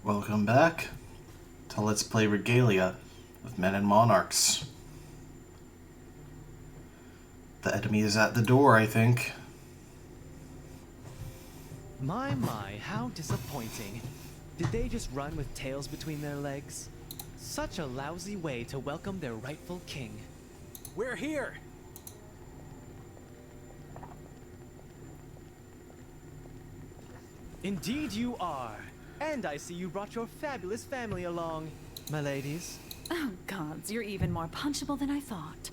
Welcome back to Let's Play Regalia of Men and Monarchs. The enemy is at the door, I think. My, how disappointing. Did they just run with tails between their legs? Such a lousy way to welcome their rightful king. We're here! Indeed you are. And I see you brought your fabulous family along, my ladies. Oh, gods, you're even more punchable than I thought.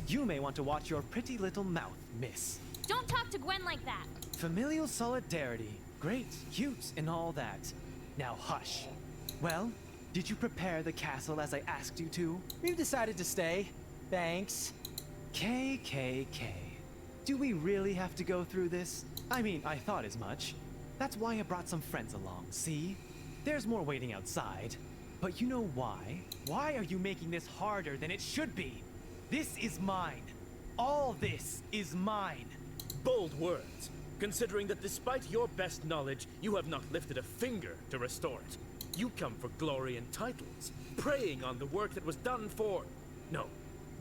You may want to watch your pretty little mouth, miss. Don't talk to Gwen like that. Familial solidarity. Great, cute, and all that. Now hush. Well, did you prepare the castle as I asked you to? We've decided to stay. Thanks. KKK. Do we really have to go through this? I mean, I thought as much. That's why I brought some friends along, see? There's more waiting outside. But you know why? Why are you making this harder than it should be? This is mine. All this is mine. Bold words, considering that despite your best knowledge, you have not lifted a finger to restore it. You come for glory and titles, preying on the work that was done for... No,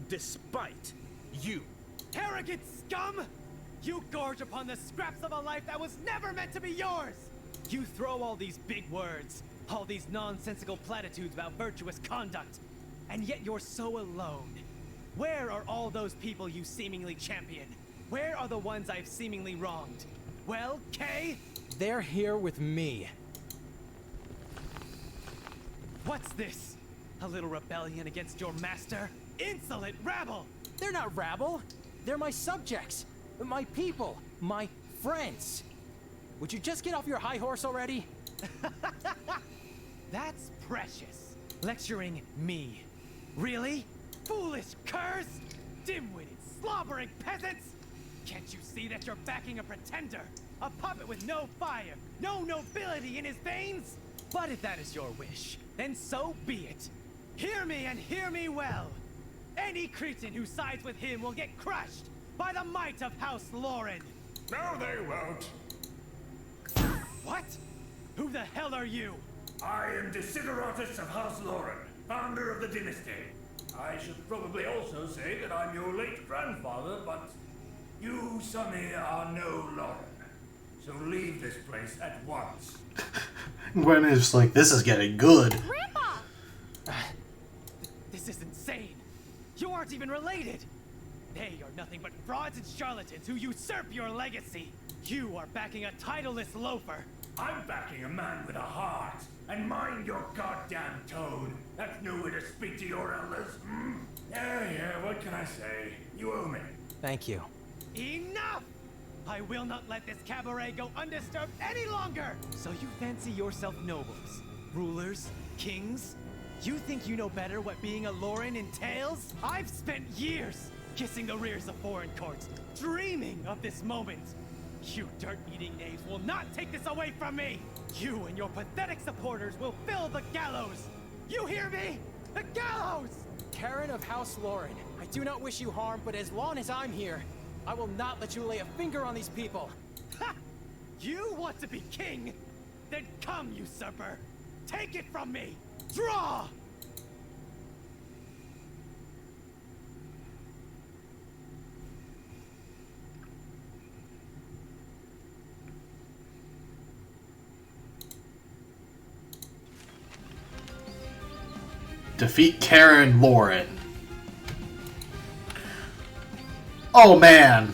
despite you. Arrogant scum! You gorge upon the scraps of a life that was never meant to be yours! You throw all these big words, all these nonsensical platitudes about virtuous conduct, and yet you're so alone. Where are all those people you seemingly champion? Where are the ones I've seemingly wronged? Well, Kay? They're here with me. What's this? A little rebellion against your master? Insolent rabble! They're not rabble. They're my subjects. My people. My friends. Would you just get off your high horse already? That's precious. Lecturing me. Really? Foolish curs? Dim-witted, slobbering peasants? Can't you see that you're backing a pretender? A puppet with no fire, no nobility in his veins? But if that is your wish, then so be it. Hear me and hear me well. Any Cretan who sides with him will get crushed by the might of House Lauren. No, they won't. What? Who the hell are you? I am Desideratus of House Lauren, founder of the dynasty. I should probably also say that I'm your late grandfather, but you, Sonny, are no Lauren. So leave this place at once. Gwen is like, this is getting good. Grandpa! This is insane. You aren't even related. They are nothing but frauds and charlatans who usurp your legacy. You are backing a titleless loafer. I'm backing a man with a heart. And mind your goddamn tone. That's no way to speak to your elders. Yeah, what can I say? You owe me. Thank you. Enough! I will not let this cabaret go undisturbed any longer! So you fancy yourself nobles, rulers, kings? You think you know better what being a Lauren entails? I've spent years kissing the rears of foreign courts, dreaming of this moment. You dirt-eating knaves will not take this away from me! You and your pathetic supporters will fill the gallows! You hear me? The gallows! Karen of House Lauren, I do not wish you harm, but as long as I'm here, I will not let you lay a finger on these people. Ha! You want to be king? Then come, usurper! Take it from me! Draw! Defeat Karen Lauren. Oh man.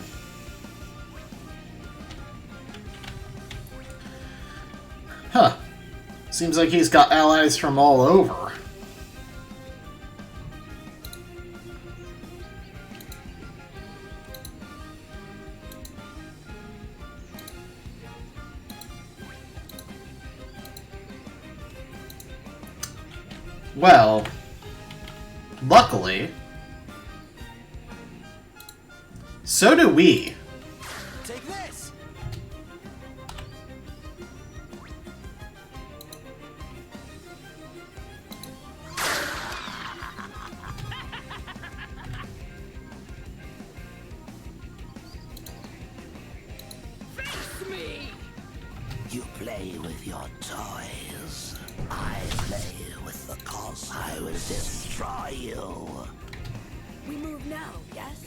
Huh. Seems like he's got allies from all over. Well, luckily, so do we. Take this! Face me! You play with your toys. lies. I play with the cosmos. I will destroy you. We move now, yes?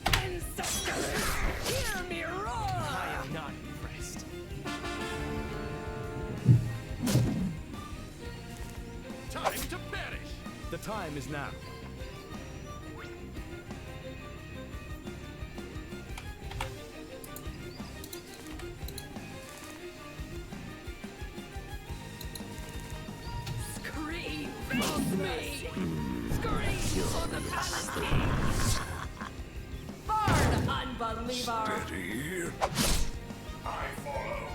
Ancestors, hear me roar! I am not impressed. Time to perish! The time is now. Scream for me! Scream for the palace kings! Burn, unbeliever! Steady. I follow.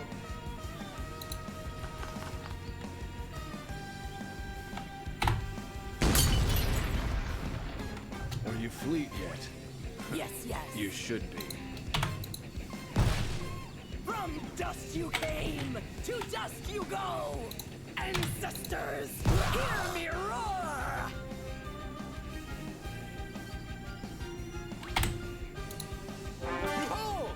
Are you fleet yet? Yes, yes. You should be. From dust you came, to dust you go! Ancestors, hear me roar! Behold!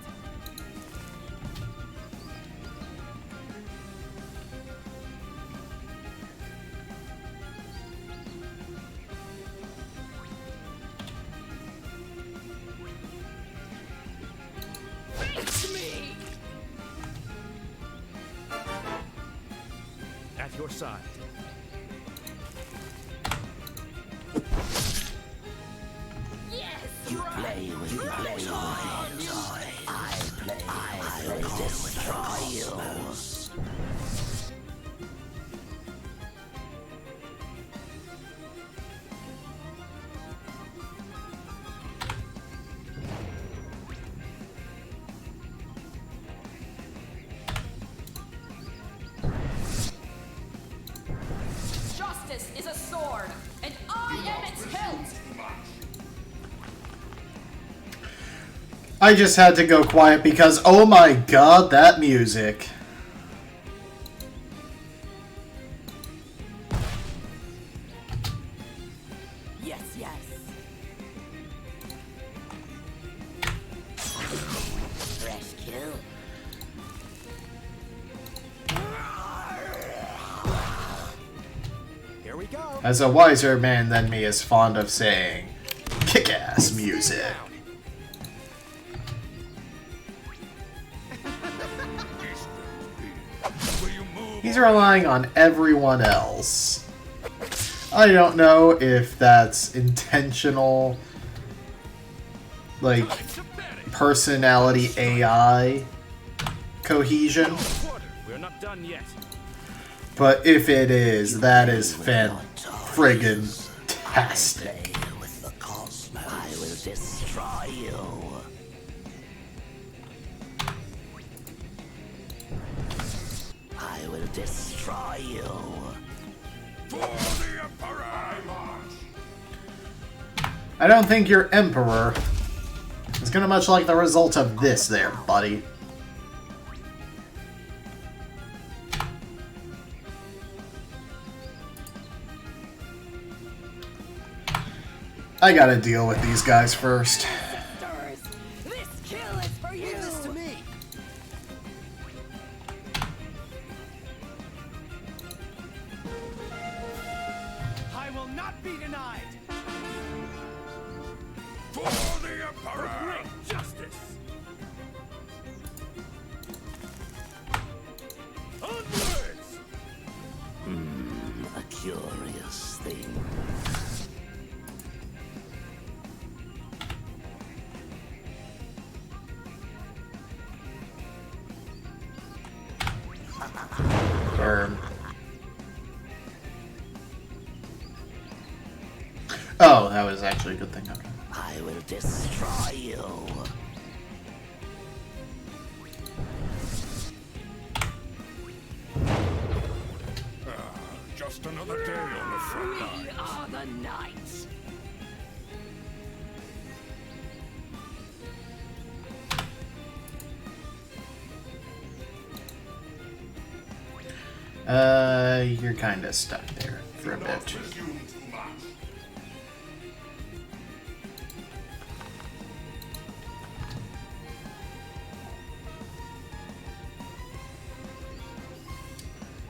Face me! At your side. Yes, You play with your toys. I will destroy you. Justice is a sword, and I am its hilt! I just had to go quiet because, oh my god, that music. Yes, yes. Rescue. Here we go. As a wiser man than me is fond of saying, kick-ass music. He's relying on everyone else. I don't know if that's intentional, like, personality AI cohesion, We're not done yet. but if it is, that is friggin-tastic. Play with the cosmos. I will destroy you. I will destroy you. For the Emperor I march. I don't think your Emperor is gonna much like the result of this there, buddy. I gotta deal with these guys first. Ancestors, this kill is for you! Leave this to me. I will not be denied. For the Emperor. Great justice! Onwards! A curious thing. Burn. Oh, that was actually a good thing. Okay. I will destroy you. Just another day on the front line. We are the knights! You're kinda stuck there for a bit. Presume too much.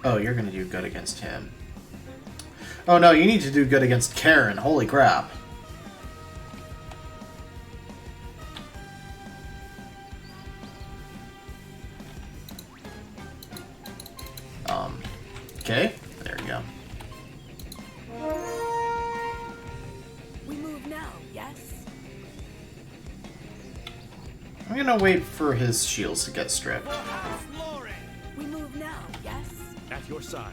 Oh, you're gonna do good against him. Oh no, you need to do good against Karen. Holy crap. Okay, there you go. We move now, yes? I'm gonna wait for his shields to get stripped. We move now, yes? At your side.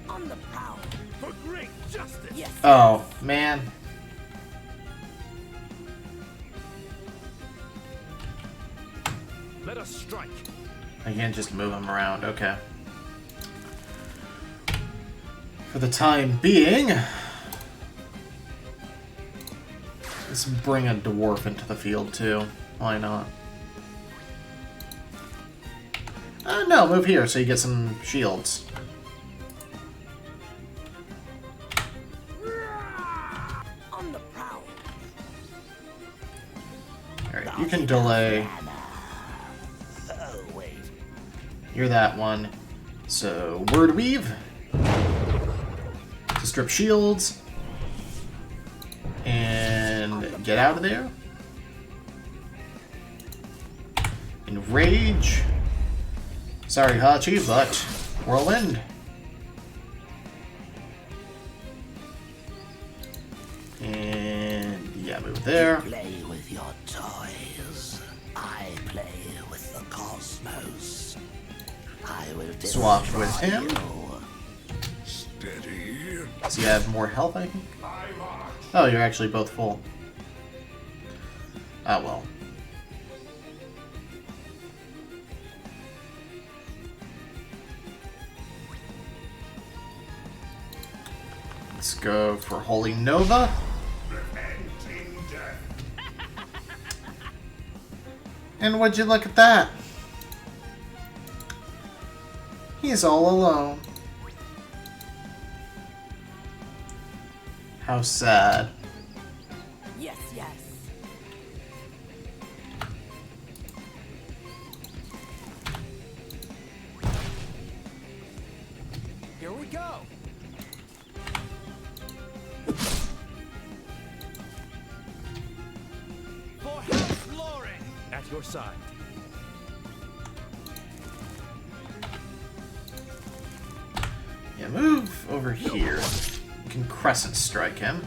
On the prowl. For great justice. Yes. Oh, man. Let us strike. I can't just move him around. Okay. For the time being, let's bring a dwarf into the field too. Why not? No, move here so you get some shields. On the prowl. Alright, you can delay. You're that one. So, word weave. To strip shields. And get out of there. Enrage. Sorry, Hachi, but whirlwind. And yeah, move there. You play with your toys. I play with the cosmos. I will Swap with him. you. Steady. Does he have more health, I think? Oh, you're actually both full. Ah, well. Let's go for Holy Nova. And would you look at that? He's all alone. How sad. Yes, yes. Here we go. For House Lauren! At your side. Yeah, move over here. You can crescent strike him.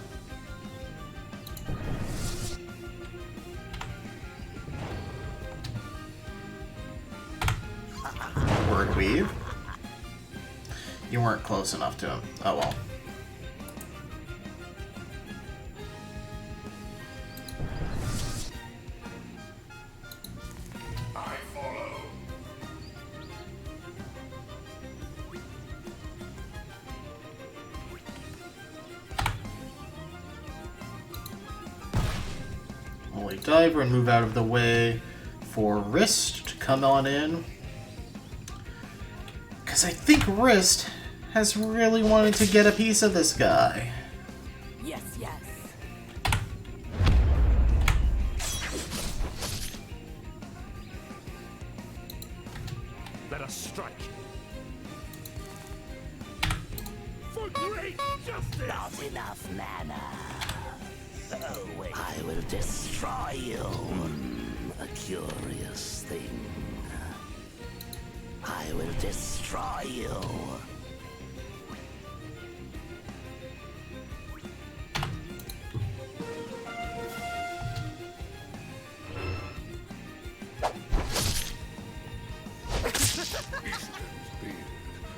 Word weave. You weren't close enough to him. Oh well. I follow. Holy Diver and move out of the way for Wrist to come on in. Because I think Wrist has really wanted to get a piece of this guy. Yes, yes. Let us strike. For great justice. Not enough mana. Oh, wait. I will destroy you. A curious thing. I will destroy you.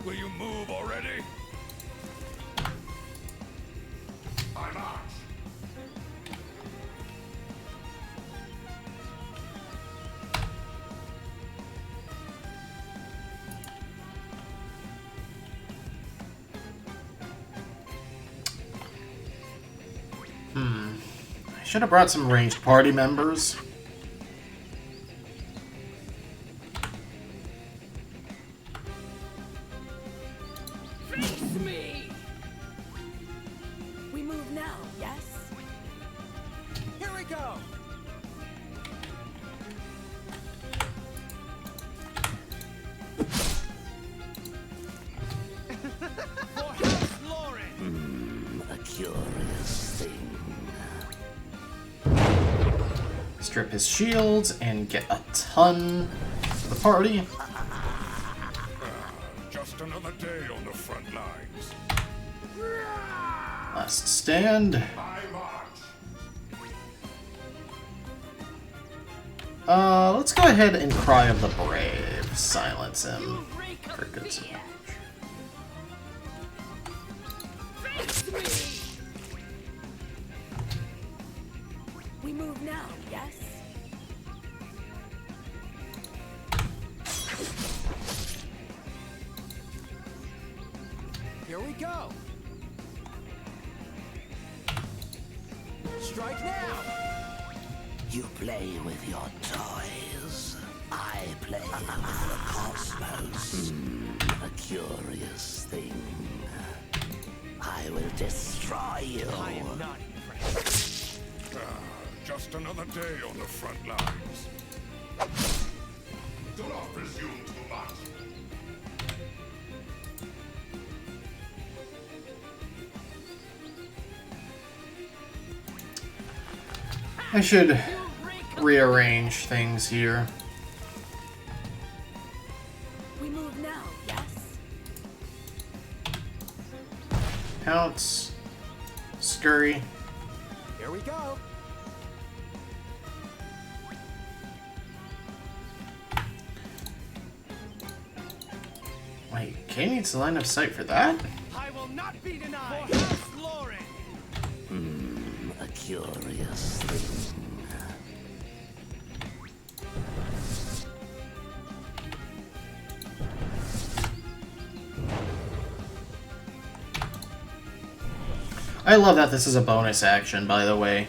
Will you move already? I march. I should have brought some ranged party members. Face me! We move now, yes? Here we go. For House Lauren! A curious thing. Strip his shields and get a ton for the party. Just another day on the front lines. Last stand. I march. Let's go ahead and Cry of the Brave. Silence him for good support. We move now, yes? Here we go. Strike now. You play with your toys. I play with the cosmos. A curious thing. I will destroy you. I am not impressed. Just another day on the front lines. Do not presume too much. I should rearrange things here. We move now, yes? Pounce. Scurry. Here we go. Wait, Kay needs line of sight for that? I will not be denied. For House Lauren! A curious thing. I love that this is a bonus action, by the way.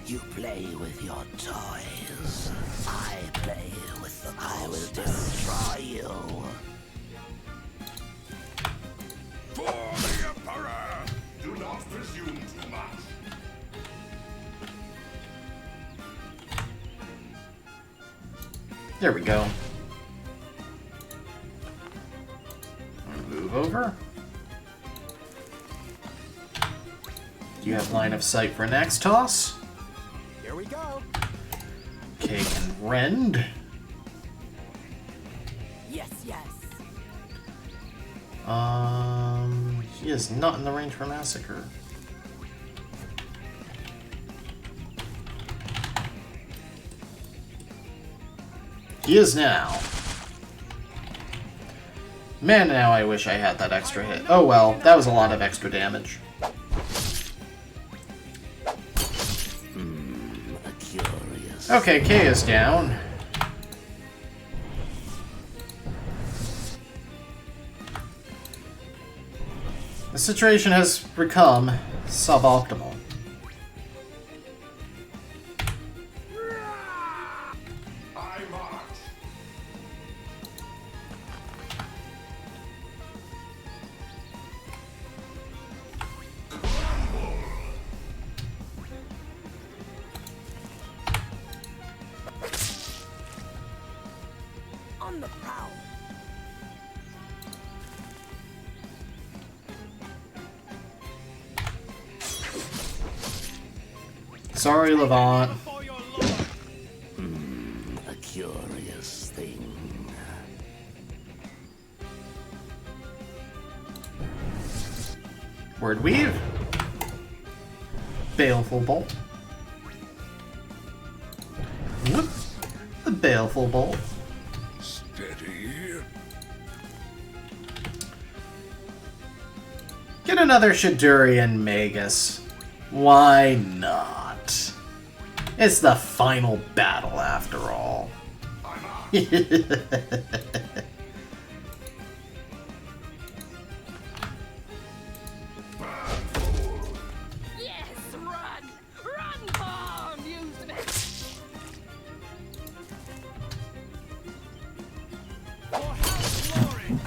You play with your toys. I play with the cosmos. I will destroy you. For the Emperor! Do not presume too much. There we go. Move over. You have line of sight for next toss. Here we go. Kay can rend. Yes, yes. He is not in the range for Massacre. He is now. Man, now I wish I had that extra hit. Oh well, that was a lot of extra damage. A curious. Okay, Kay is down. The situation has become suboptimal. I march. On the prowl. Sorry, Levant. For your lord! A curious thing. Word weave. Baleful bolt. Whoop. The baleful bolt. Steady. Get another Shadurian Magus. Why not? It's the final battle after all. Yes, run! Run for amusement! For House Lauren!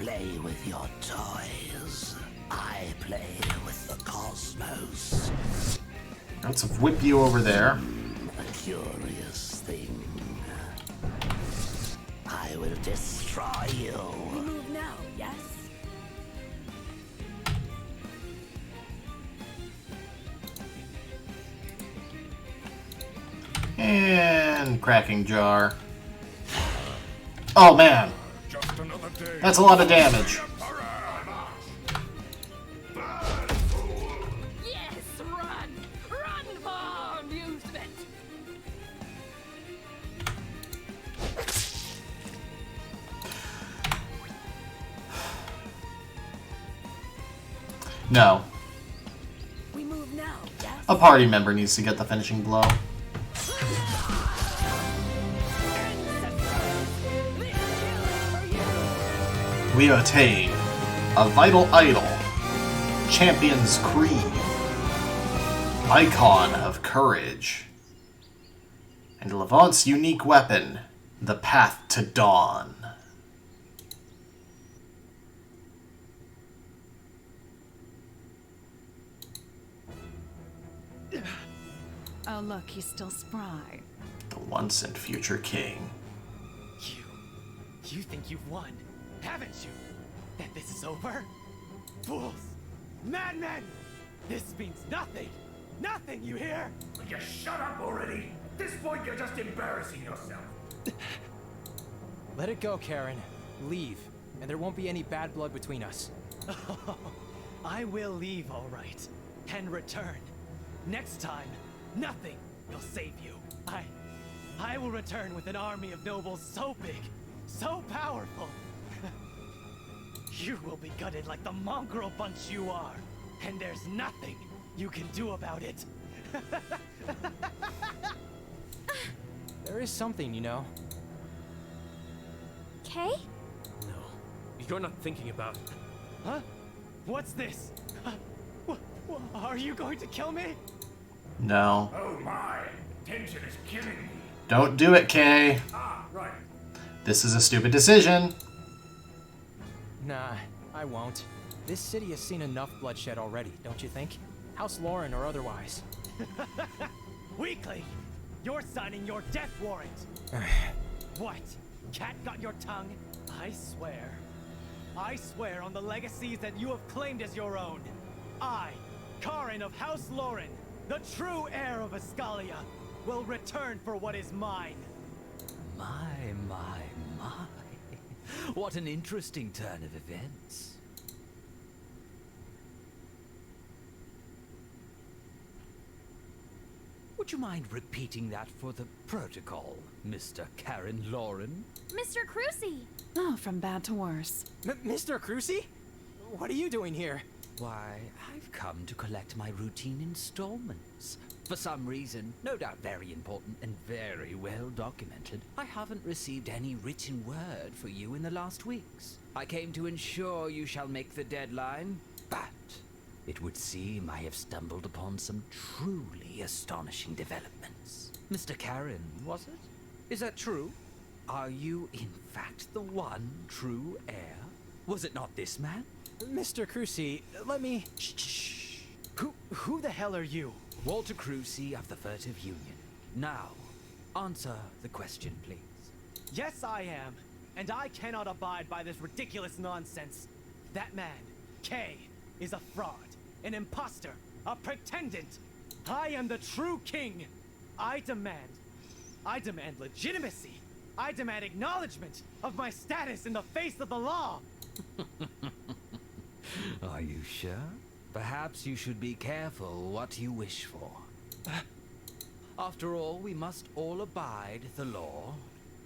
play with your toys. I play with the cosmos. Let's whip you over there. A curious thing. I will destroy you. We move now, yes? And cracking jar. Oh man, Just another day. that's a lot of damage. Yes, run! Run for amusement! No, We move now, yes? a party member needs to get the finishing blow. We attain a vital idol, Champion's Creed, icon of courage, and Levant's unique weapon, the Path to Dawn. Oh, look, he's still spry. The once and future king. You think you've won, haven't you? That this is over? Fools! Madmen! This means nothing! Nothing, you hear? Will you shut up already? At this point, you're just embarrassing yourself. Let it go, Karen. Leave, and there won't be any bad blood between us. I will leave, all right, and return. Next time, nothing will save you. I will return with an army of nobles so big, so powerful. You will be gutted like the mongrel bunch you are, and there's nothing you can do about it. There is something, you know. Kay? No, you're not thinking about it. Huh? What's this? Are you going to kill me? No. Oh my, tension is killing me. Don't do it, Kay. Ah, right. This is a stupid decision. Nah, I won't. This city has seen enough bloodshed already, don't you think? House Lauren or otherwise. Weakling! You're signing your death warrant! What? Cat got your tongue? I swear on the legacies that you have claimed as your own. I, Karin of House Lauren, the true heir of Escalia, will return for what is mine. My. What an interesting turn of events. Would you mind repeating that for the protocol, Mr. Karen Lauren? Mr. Crucy! Oh, from bad to worse. Mr. Crucy? What are you doing here? Why, I've come to collect my routine installments. For some reason, no doubt very important and very well documented, I haven't received any written word for you in the last weeks. I came to ensure you shall make the deadline, but it would seem I have stumbled upon some truly astonishing developments. Mr. Karen, was it? Is that true? Are you, in fact, the one true heir? Was it not this man? Mr. Crucy, let me... Shh. Who the hell are you? Walter Crucy of the Furtive Union. Now, answer the question, please. Yes, I am. And I cannot abide by this ridiculous nonsense. That man, Kay, is a fraud, an imposter, a pretendant. I am the true king. I demand legitimacy. I demand acknowledgement of my status in the face of the law. Are you sure? Perhaps you should be careful what you wish for. After all, we must all abide the law,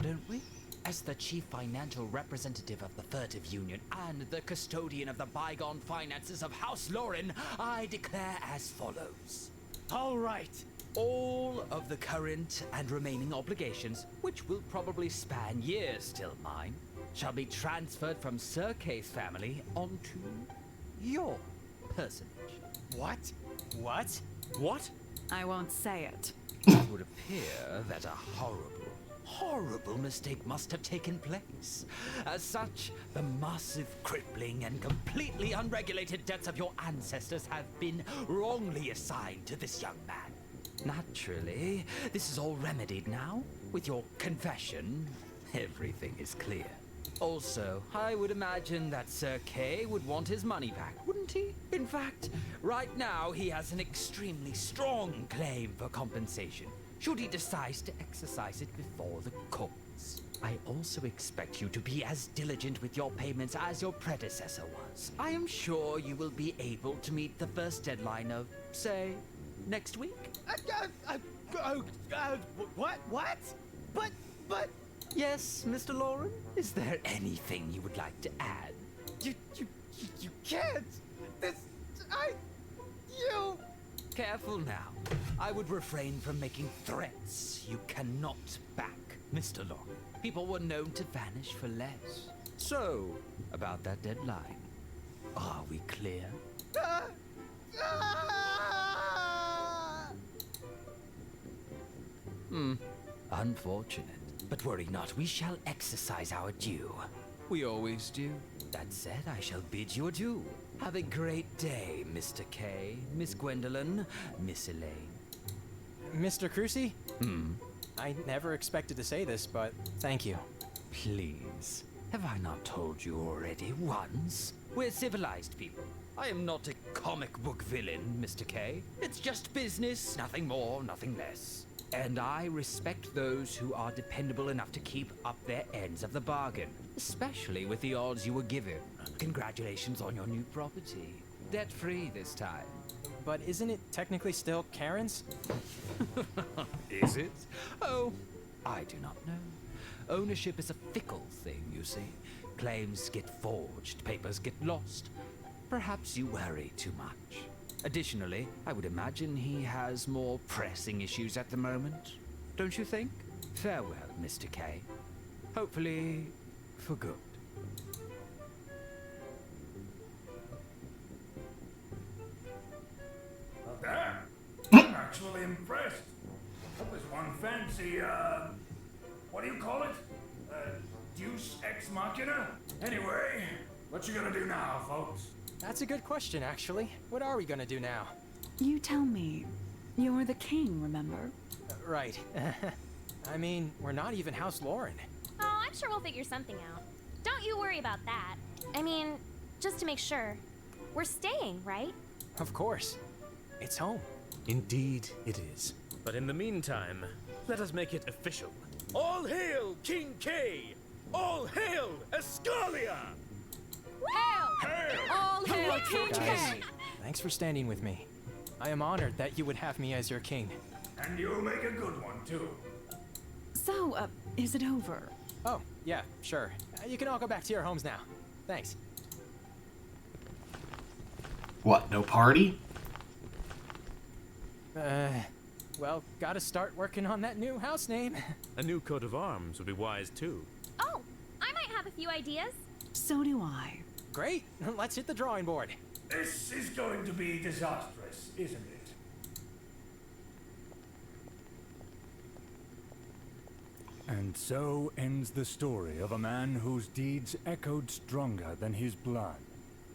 don't we? As the chief financial representative of the Furtive Union and the custodian of the bygone finances of House Lauren, I declare as follows. All right. All of the current and remaining obligations, which will probably span years till mine, shall be transferred from Sir Kay's family onto your personage. What? What? What? I won't say it. It would appear that a horrible, horrible mistake must have taken place. As such, the massive, crippling, and completely unregulated debts of your ancestors have been wrongly assigned to this young man. Naturally, this is all remedied now. With your confession, everything is clear. Also, I would imagine that Sir Kay would want his money back, wouldn't he? In fact, right now he has an extremely strong claim for compensation, should he decide to exercise it before the courts. I also expect you to be as diligent with your payments as your predecessor was. I am sure you will be able to meet the first deadline of, say, next week? What? But... Yes, Mr. Lauren? Is there anything you would like to add? You can't! You... Careful now. I would refrain from making threats you cannot back, Mr. Lauren. People were known to vanish for less. So, about that deadline, are we clear? Unfortunate. But worry not, we shall exercise our due. We always do. That said, I shall bid you adieu. Have a great day, Mr. K, Miss Gwendolyn, Miss Elaine. Mr. Crucy? I never expected to say this, but thank you. Please. Have I not told you already once? We're civilized people. I am not a comic book villain, Mr. K. It's just business, nothing more, nothing less. And I respect those who are dependable enough to keep up their ends of the bargain, especially with the odds you were given. Congratulations on your new property. Debt-free this time. But isn't it technically still Karen's? Is it? Oh, I do not know. Ownership is a fickle thing, you see. Claims get forged, papers get lost. Perhaps you worry too much. Additionally, I would imagine he has more pressing issues at the moment. Don't you think? Farewell, Mr. K. Hopefully, for good. Damn! I'm actually impressed. That was one fancy, what do you call it? Deus Ex Machina? Anyway, what you gonna do now, folks? That's a good question, actually. What are we gonna do now? You tell me. You're the king, remember? Right. I mean, we're not even House Lauren. Oh, I'm sure we'll figure something out. Don't you worry about that. I mean, just to make sure. We're staying, right? Of course. It's home. Indeed it is. But in the meantime, let us make it official. All hail King K! All hail Escalia! Hail! All hail King Guys, K! thanks for standing with me. I am honored that you would have me as your king. And you'll make a good one, too. So, is it over? Oh, yeah, sure. You can all go back to your homes now. Thanks. What, no party? Well, gotta start working on that new house name. A new coat of arms would be wise too. Oh, I might have a few ideas. So do I. Great, let's hit the drawing board. This is going to be disastrous, isn't it? And so ends the story of a man whose deeds echoed stronger than his blood.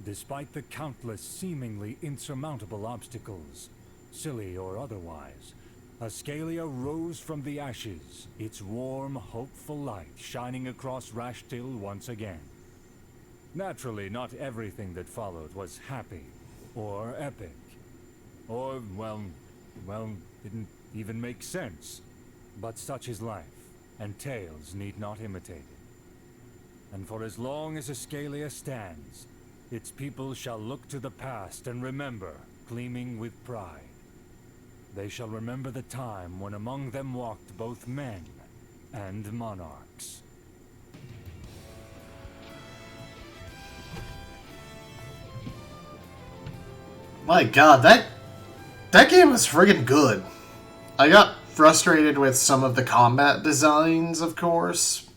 Despite the countless seemingly insurmountable obstacles, silly or otherwise, Escalia rose from the ashes, its warm, hopeful light shining across Rashtil once again. Naturally, not everything that followed was happy, or epic, or, well, didn't even make sense. But such is life, and tales need not imitate it. And for as long as Escalia stands, its people shall look to the past and remember, gleaming with pride. They shall remember the time when among them walked both men and monarchs. My god, that game was friggin' good. I got frustrated with some of the combat designs, of course.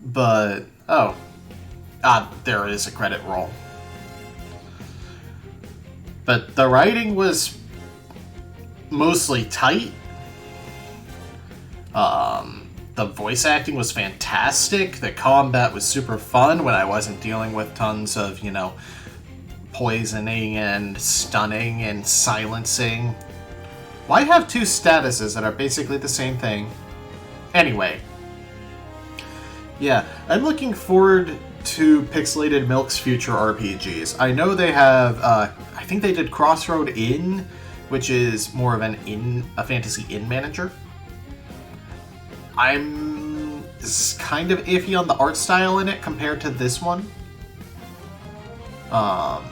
But, there is a credit roll. But the writing was mostly tight. The voice acting was fantastic. The combat was super fun when I wasn't dealing with tons of, you know, poisoning and stunning and silencing. Why have two statuses that are basically the same thing? Anyway. Yeah, I'm looking forward to Pixelated Milk's future RPGs. I know they have, I think they did Crossroad Inn, which is more of a fantasy inn manager. I'm kind of iffy on the art style in it compared to this one. But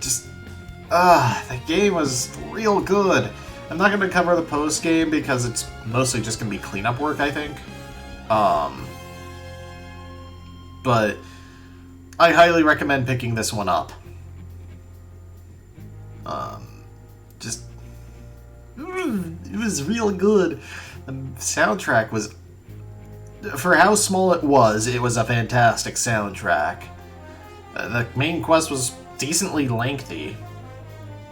just, the game was real good. I'm not going to cover the post game because it's mostly just going to be cleanup work, I think. But I highly recommend picking this one up. It was real good. The soundtrack was, for how small it was a fantastic soundtrack. The main quest was decently lengthy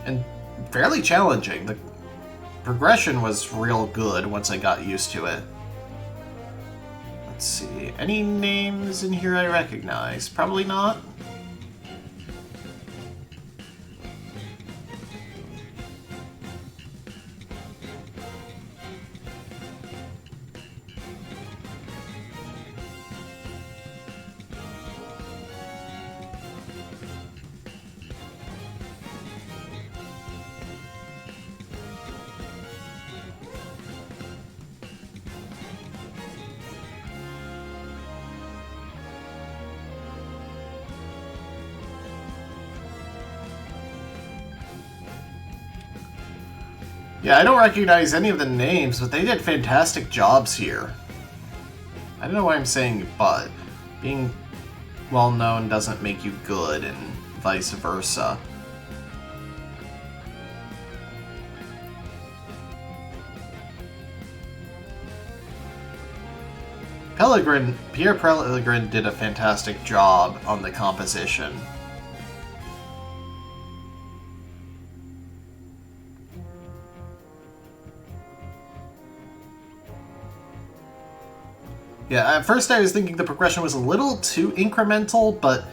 and fairly challenging. The progression was real good once I got used to it. Let's see, any names in here I recognize? Probably not. Yeah, I don't recognize any of the names, but they did fantastic jobs here. I don't know why I'm saying but. Being well-known doesn't make you good, and vice versa. Pierre Pellegrin did a fantastic job on the composition. Yeah, at first I was thinking the progression was a little too incremental, but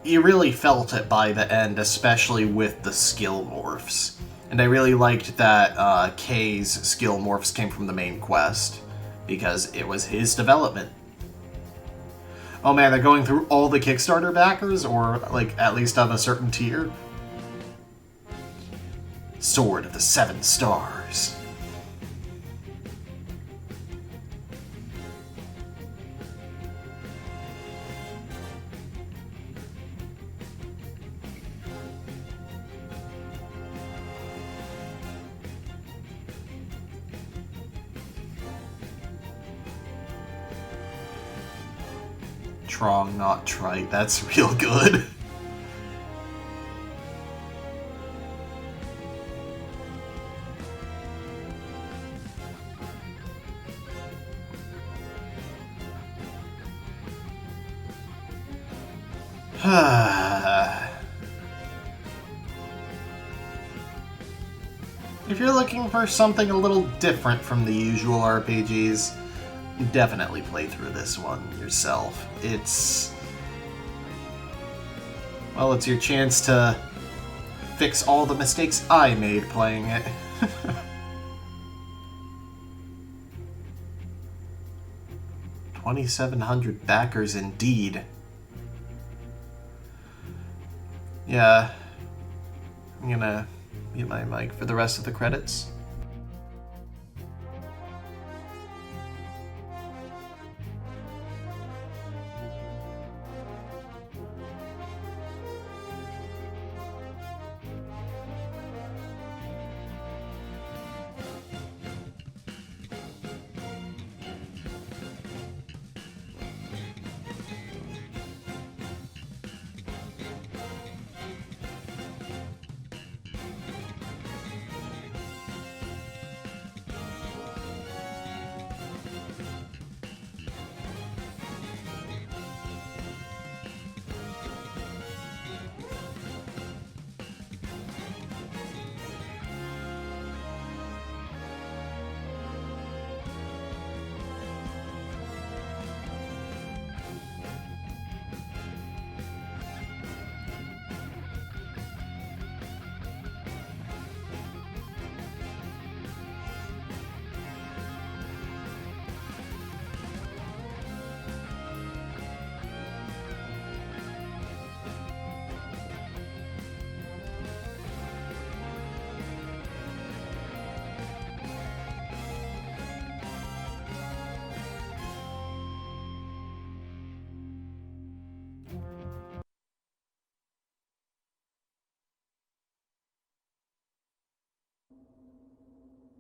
you really felt it by the end, especially with the skill morphs. And I really liked that Kay's skill morphs came from the main quest, because it was his development. Oh man, they're going through all the Kickstarter backers, or like at least of a certain tier. Sword of the 7 Stars. Trong, not trite. That's real good. If you're looking for something a little different from the usual RPGs, definitely play through this one yourself. It's your chance to fix all the mistakes I made playing it. 2,700 backers indeed. Yeah, I'm gonna mute my mic for the rest of the credits.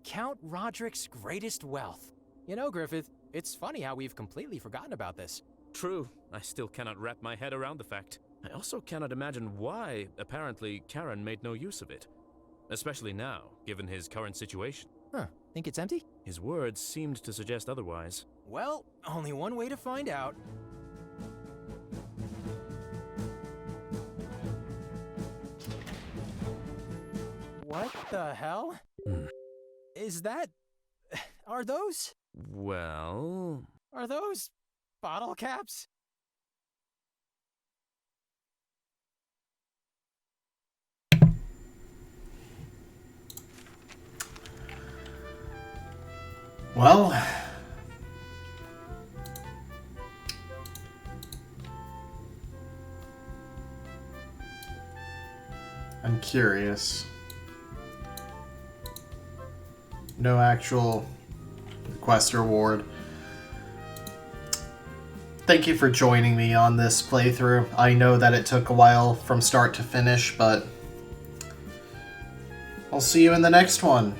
Count Roderick's greatest wealth. You know, Griffith, it's funny how we've completely forgotten about this. True, I still cannot wrap my head around the fact. I also cannot imagine why, apparently, Karen made no use of it. Especially now, given his current situation. Huh, think it's empty? His words seemed to suggest otherwise. Well, only one way to find out. What the hell? Is that... Are those... Well... Are those... bottle caps? Well... I'm curious. No actual quest reward. Thank you for joining me on this playthrough. I know that it took a while from start to finish, but I'll see you in the next one.